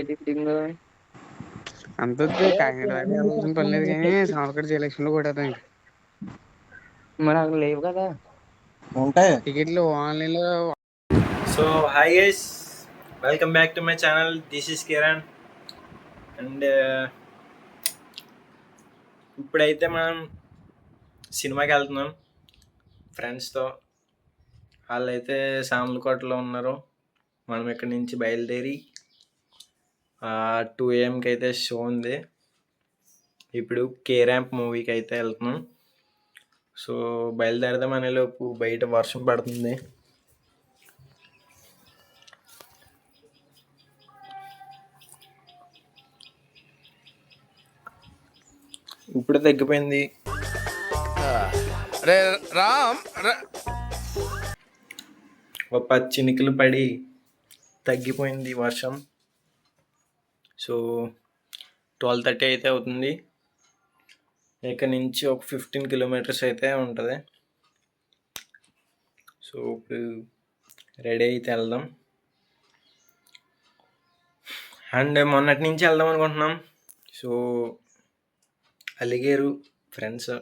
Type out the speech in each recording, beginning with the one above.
Editing అంతొద్దు Kakinada దాకా వెళ్ళాల్సిన పని లేదు కానీ సామర్లకోట జయలక్ష్మిలో కొట్టేద్దాం ఇంక. మరి అక్కడ లేవు కదా. ఉంటాయి. టికెట్లు ఆన్లైన్ లో. So hi guys, welcome back to my channel. This is Kiran. And ఇప్పుడైతే మనం సినిమాకి వెళ్తున్నాం ఫ్రెండ్స్తో. వాళ్ళైతే సామర్లకోటలో ఉన్నారు. మనం ఇక్కడి నుంచి బయలుదేరి 2 AM అయితే షో ఉంది. ఇప్పుడు కే ర్యాంప్ మూవీకి అయితే వెళ్తున్నాం. సో బయలుదేరదాం అనేలోపు బయట వర్షం పడుతుంది. ఇప్పుడు తగ్గిపోయింది. ఒక 10 చినుకులు పడి తగ్గిపోయింది వర్షం. సో 12:30 అయితే అవుతుంది. ఇక్కడ నుంచి ఒక 15 కిలోమీటర్స్ అయితే ఉంటుంది. సో ఇప్పుడు రెడీ అయితే వెళ్దాం. అండ్ మొన్నటి నుంచి వెళ్దాం అనుకుంటున్నాం. So అలిగేరు friends.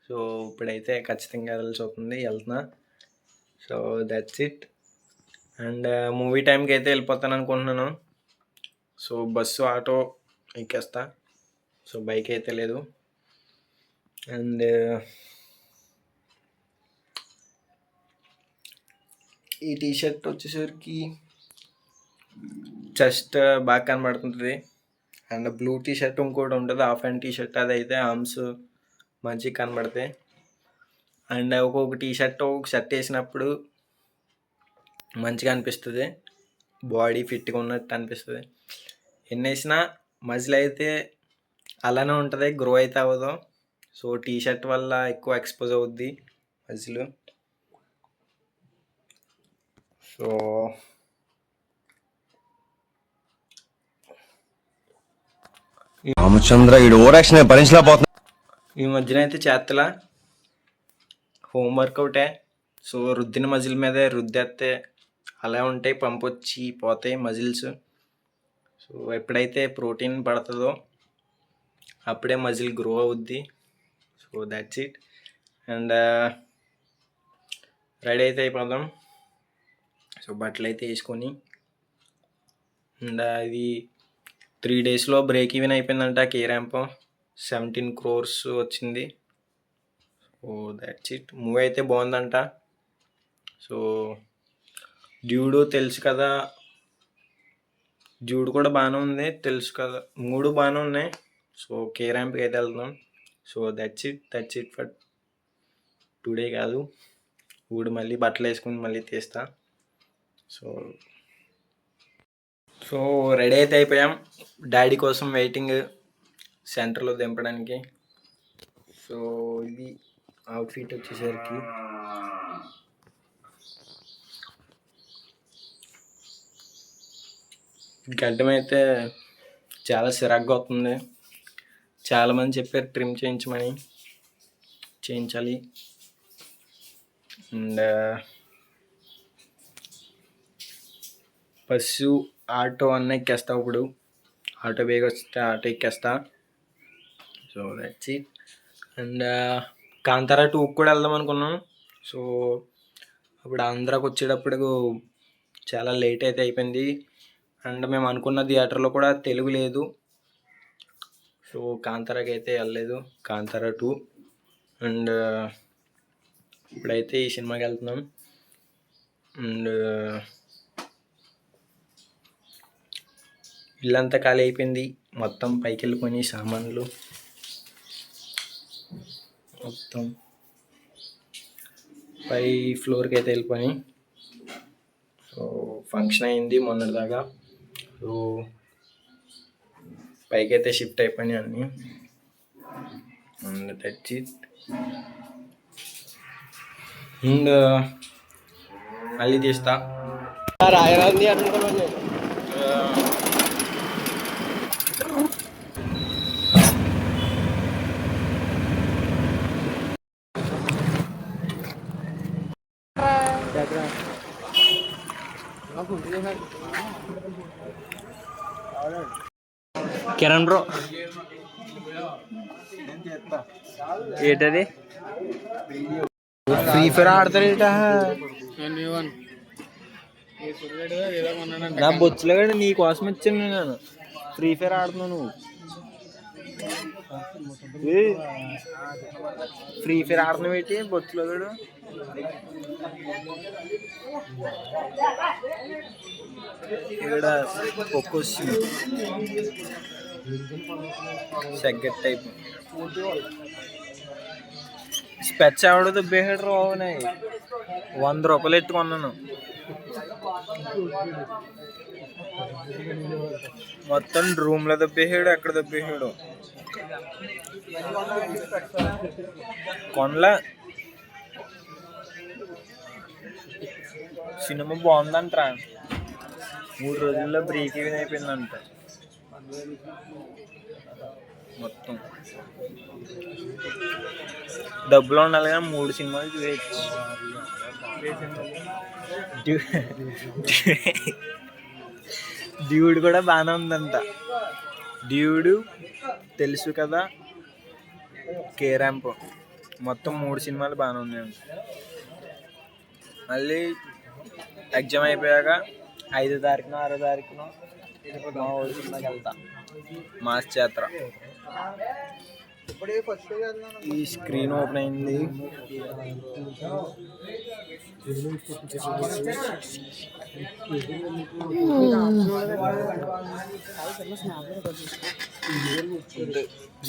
సో ఇప్పుడైతే ఖచ్చితంగా వెళ్ళాల్సి అవుతుంది, వెళ్తున్నా. So that's it. And movie టైంకి అయితే వెళ్ళిపోతాను అనుకుంటున్నాను. సో బస్సు ఆటో ఎక్కేస్తా. సో బైక్ అయితే లేదు. అండ్ ఈ టీషర్ట్ వచ్చేసరికి చెస్ట్ బాగా కనబడుతుంది. అండ్ బ్లూ టీషర్ట్ ఇంకోటి ఉంటుంది, హాఫ్ హ్యాండ్ టీషర్ట్, అది అయితే ఆర్మ్స్ మంచిగా కనబడతాయి. అండ్ ఒక్కొక్క టీషర్ట్ ఒక షర్ట్ వేసినప్పుడు మంచిగా అనిపిస్తుంది, బాడీ ఫిట్గా ఉన్నట్టు అనిపిస్తుంది. ఎన్ని వేసినా మజిల్ అయితే అలానే ఉంటుంది, గ్రో అయితే అవ్వదు. సో టీషర్ట్ వల్ల ఎక్కువ ఎక్స్పోజ్ అవుద్ది మజిల్. సో రామచంద్ర ఈ ఓవరాక్షన్ భరించలేకపోతున్నా. ఈ మధ్యన అయితే చేస్తలా, హోమ్ వర్కౌటే. సో రుద్దిన మజిల్ మీదే రుద్దేస్తే అలా ఉంటాయి, పంపొచ్చి పోతాయి మజిల్స్. సో ఎప్పుడైతే ప్రోటీన్ పడుతుందో అప్పుడే మజిల్ గ్రో అవుద్ది. So that's it. And ready అయితే అయిపోదాం. సో బట్టలు అయితే వేసుకొని, అండ్ అది 3 డేస్లో బ్రేక్ ఈవెన్ అయిపోయిందంట. కే ర్యాంప్ 17 crores వచ్చింది. So that's it. మూవీ అయితే బాగుందంట. సో డ్యూడు తెలుసు కదా, డ్యూడ్ కూడా బాగానే ఉంది తెలుసు కదా, 3 బాగానే ఉన్నాయి. సో కే ర్యాంప్కి అయితే వెళ్తున్నాం. So that's it for today. కాదు, ఇప్పుడు మళ్ళీ బట్టలు వేసుకుని మళ్ళీ తీస్తా. సో రెడీ అయితే అయిపోయాం. డాడీ కోసం వెయిటింగ్ సెంటర్లో దింపడానికి. సో ఇది అవుట్ఫిట్ వచ్చేసరికి. గడ్డం అయితే చాలా సిరాగ్గా అవుతుంది. చాలామంది చెప్పారు ట్రిమ్ చేయించమని, చేయించాలి. అండ్ బస్సు ఆటో అన్న ఎక్కేస్తా. ఇప్పుడు ఆటో బేగా వస్తే ఆటో ఎక్కేస్తా. So that's it. And Kantara 2 కూడా వెళ్దాం అనుకున్నాం. సో అప్పుడు ఆంధ్రాకి వచ్చేటప్పుడు చాలా లేట్ అయితే అయిపోయింది. అండ్ మేము అనుకున్న థియేటర్లో కూడా తెలుగు లేదు. సో కాంతారాకి అయితే వెళ్ళలేదు, కాంతారా 2. అండ్ ఇప్పుడైతే ఈ సినిమాకి వెళ్తున్నాం. అండ్ ఇల్లంతా ఖాళీ అయిపోయింది, మొత్తం పైకి వెళ్ళిపోయి సామాన్లు మొత్తం పై ఫ్లోర్కి అయితే వెళ్ళిపోయి. సో ఫంక్షన్ అయింది మొన్నటిదాకా. సో పైకి అయితే షిఫ్ట్ అయిపోయినాయి అన్నీ. And that's it. అండ్ మళ్ళీ తీస్తా. రాయరాంది అనుకున్నాను. కిరణ్ బ్రో ఏంటది ఫ్రీ ఫైర్ ఆడతారేట నా బొచ్చులో కూడా నీ కోసం ఇచ్చాను నేను ఫ్రీ ఫైర్ ఆడుతున్నావు నువ్వు ఫ్రీ ఫైర్ ఆడుతున్నావు ఏంటి బొచ్చులో కూడా ఇక్కడ ఒక్కో సెగ్గట్ టైప్ స్పెచ్ ఆవిడ దుబ్బేసాడు రావునాయి 100 రూపాయలు ఎత్తుకున్నాను మొత్తం రూమ్లో దబ్బేసాడు ఎక్కడ దబ్బేసాడు కొనలా సినిమా బాగుందంటరా 3 రోజుల్లో బ్రేక్ ఈవెన్ అయిపోయిందంట మొత్తం డబ్బులు ఉండాలి కానీ 3 సినిమాలు చూడవచ్చు డ్యూడ్ కూడా బాగానే ఉందంట డ్యూడ్ తెలుసు కదా కే ర్యాంప్ మొత్తం 3 సినిమాలు బాగానే ఉన్నాయంట మళ్ళీ ఎగ్జామ్ అయిపోయాక 5వ తారీఖున 6వ తారీఖున మా ఊరి సినిమాకి వెళ్తా మాస్ చేత్ర ఈ స్క్రీన్ ఓపెన్ అయింది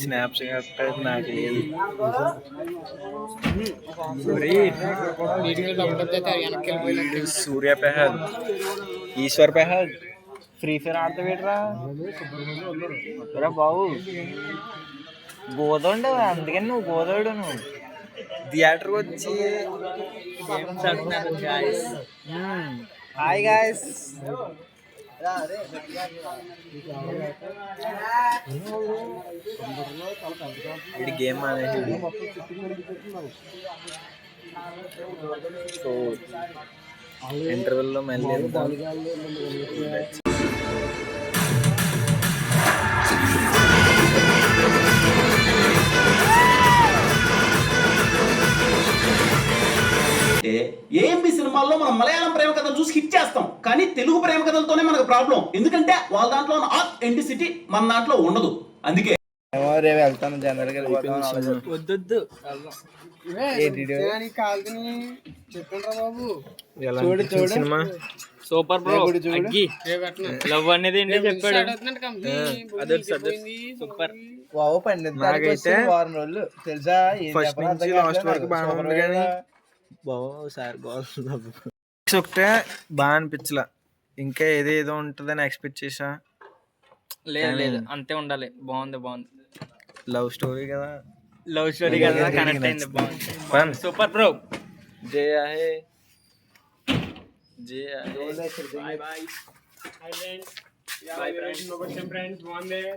స్నాప్స్ నాకు లేదు సూర్య పెహల్ ఈశ్వర్ పెహల్ ఫ్రీ ఫైర్ ఆడతావేట్రా బాబు గోదోండు అందుకని నువ్వు గోదోడు నువ్వు థియేటర్కి వచ్చి గేమ్స్ ఆడుతున్నారు హాయ్ గాయ్స్ ఇది గేమ్ అనేది సో ఇంటర్వెల్లో మళ్ళీ ఏఎంబి సినిమాల్లో మనం మలయాళం ప్రేమ కథలు చూసి హిట్ చేస్తాం కానీ తెలుగు ప్రేమ కథలతోనే మనకు ప్రాబ్లం ఎందుకంటే వాళ్ళ దాంట్లో ఉన్న ఆథెంటిసిటీ మన దాంట్లో ఉండదు అందుకే వెళ్తాను జనరల్గా వద్దొద్దు సినిమా సూపర్ బ్రో లవ్ అనేది ఏంటో చెప్పాడు సూపర్ నాకైతే తెలుసా ఫస్ట్ నుంచి లాస్ట్ వరకు బాగా ఉంది కానీ ఒకటే బాగా అనిపించలా ఇంకా ఏదేదో ఉంటుందని ఎక్స్పెక్ట్ చేసా లేదు అంతే ఉండాలి బాగుంది లవ్ స్టోరీ కదా కనెక్ట్ అయింది బాగుంది సూపర్ బ్రో జయ హే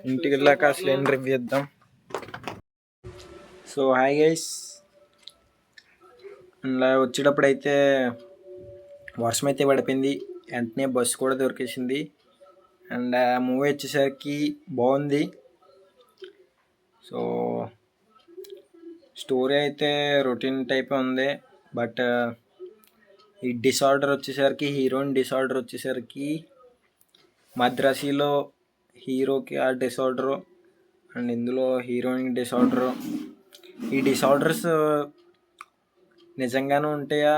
ఇంటికి వెళ్ళాక అసలు ఏం రివ్యూ ఇద్దాం సో హాయ్ గైస్ ఇలా వచ్చేటప్పుడు అయితే వర్షం అయితే పడిపోయింది వెంటనే బస్సు కూడా దొరికేసింది అండ్ ఆ మూవీ వచ్చేసరికి బాగుంది సో స్టోరీ అయితే రొటీన్ టైప్ ఉంది బట్ ఈ డిసార్డర్ వచ్చేసరికి హీరోయిన్ డిసార్డర్ వచ్చేసరికి మద్రాసీలో హీరోకి ఆ డిసార్డరు అండ్ ఇందులో హీరోయిన్ డిసార్డరు ఈ డిసార్డర్స్ నిజంగానే ఉంటాయా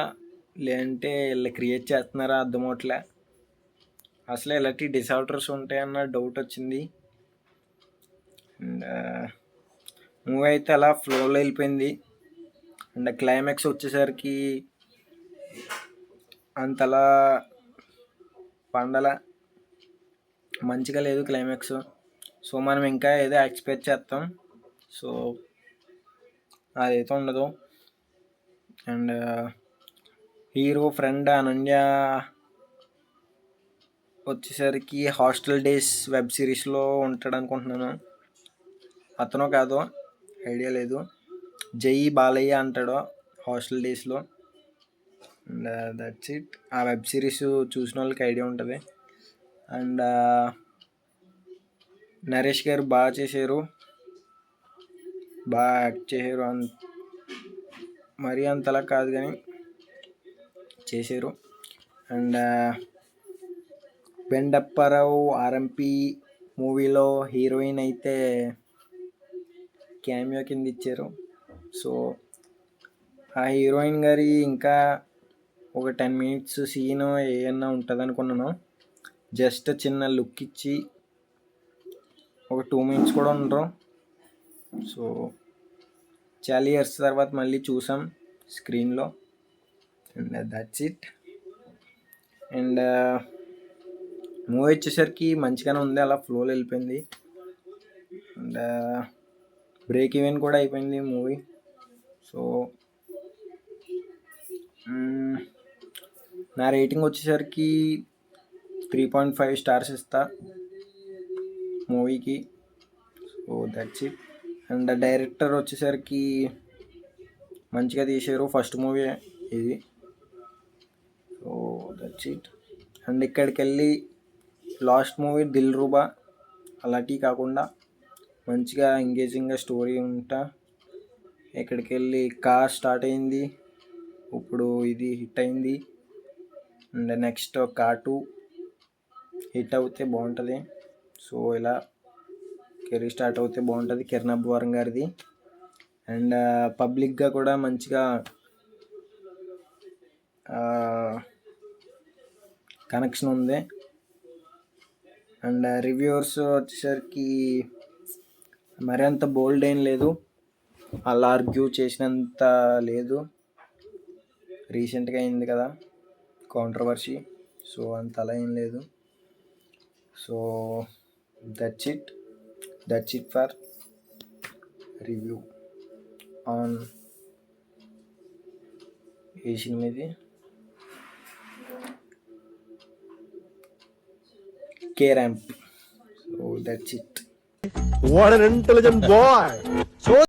లేదంటే వీళ్ళు క్రియేట్ చేస్తున్నారా అర్థమవట్లే అసలు ఇలాంటి డిసార్డర్స్ ఉంటాయన్న డౌట్ వచ్చింది అండ్ మూవీ అయితే అలా ఫ్లోలో వెళ్ళిపోయింది అండ్ క్లైమాక్స్ వచ్చేసరికి అంతలా పండల మంచిగా లేదు క్లైమాక్స్ సో మనం ఇంకా ఏదో ఎక్స్పెక్ట్ చేస్తాం సో అదైతే ఉండదు అండ్ హీరో ఫ్రెండ్ అనన్య వచ్చేసరికి హాస్టల్ డేస్ వెబ్ సిరీస్లో ఉంటాడు అనుకుంటున్నాను అతనో కాదో ఐడియా లేదు జై బాలయ్య అంటాడు హాస్టల్ డేస్లో అండ్ దట్స్ ఇట్ ఆ వెబ్ సిరీస్ చూసిన వాళ్ళకి ఐడియా ఉంటుంది అండ్ నరేష్ గారు బాగా చేశారు, బాగా యాక్ట్ చేశారు. మరీ అంతలా కాదు కానీ చేశారు. అండ్ బెండప్పారావు ఆర్ఎంపి మూవీలో హీరోయిన్ అయితే క్యామియో కింద ఇచ్చారు. సో ఆ హీరోయిన్ గారి ఇంకా ఒక 10 minutes సీన్ ఏమన్నా ఉంటుంది అనుకున్నాను. జస్ట్ చిన్న లుక్ ఇచ్చి ఒక 2 minutes కూడా ఉండరు. సో చాలా ఇయర్స్ తర్వాత మళ్ళీ చూసాం స్క్రీన్లో. And that's it. And movie వచ్చేసరికి మంచిగానే ఉంది, అలా ఫ్లోలో వెళ్ళిపోయింది. అండ్ బ్రేక్ ఈవెన్ కూడా అయిపోయింది మూవీ. సో నా రేటింగ్ వచ్చేసరికి 3.5 stars ఇస్తా మూవీకి. So that's it. And director వచ్చేసరికి మంచిగా తీశారు, ఫస్ట్ మూవీ ఇది. So that's it. అండ్ ఇక్కడికి వెళ్ళి లాస్ట్ మూవీ దిల్ రూబా అలాంటివి కాకుండా మంచిగా ఎంగేజింగ్గా స్టోరీ ఉంటా ఇక్కడికి వెళ్ళి కార్ స్టార్ట్ అయింది, ఇప్పుడు ఇది హిట్ అయింది. అండ్ నెక్స్ట్ కార్ 2 హిట్ అవుతే బాగుంటుంది. సో ఇలా కెరీర్ స్టార్ట్ అవుతే బాగుంటుంది కిరణ్ అబ్బవరం గారిది. అండ్ పబ్లిక్గా కూడా మంచిగా కనెక్షన్ ఉంది. అండ్ రివ్యూవర్స్ వచ్చేసరికి మరి అంత బోల్డ్ ఏం లేదు, అలా ఆర్గ్యూ చేసినంత లేదు. రీసెంట్గా అయింది కదా కాంట్రవర్సీ, సో అంత అలా ఏం లేదు. So that's it for review on ఈ సినిమాది K Ramp. So that's it. What an intelligent boy.